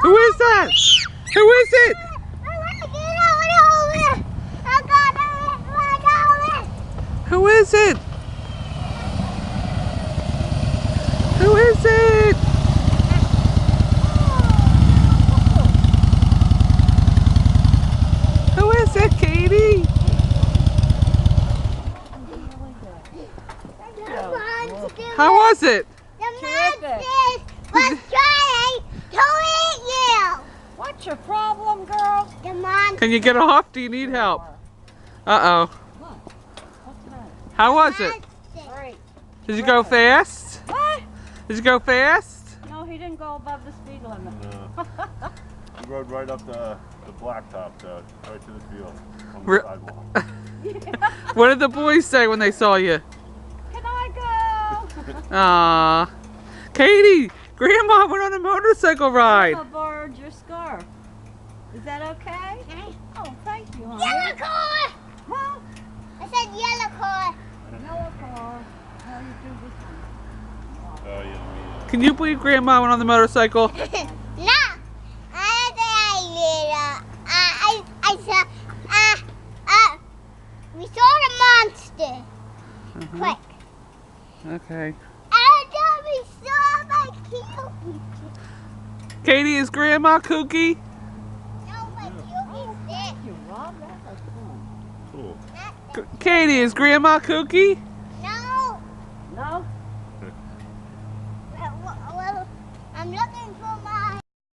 Who is that? Who is it? Who is it? Who is it? Who is it, Katie? How was it? The monsters was trying to eat you. What's your problem, girl? The monsters. Can you get off? Do you need help? Uh-oh. What's that? How was it? Great. Did you go fast? What? Did you go fast? No, he didn't go above the speed limit. No. We rode right up the blacktop, right to the field on the Re- sidewalk. What did the boys say when they saw you? Can I go? Aww. Katie, Grandma went on a motorcycle ride. I'll borrow your scarf. Is that okay? Okay. Oh, thank you, honey. Yellow car. Huh? I said yellow car. Yellow car. How you do this one? Oh, yeah, Can you believe Grandma went on the motorcycle? No. I saw, we saw the monster. Quick. Okay. And then we saw my cube. Katie, is Grandma kooky? No, my cube is You, Rob. That's cool. cool. there. Katie, is Grandma kooky?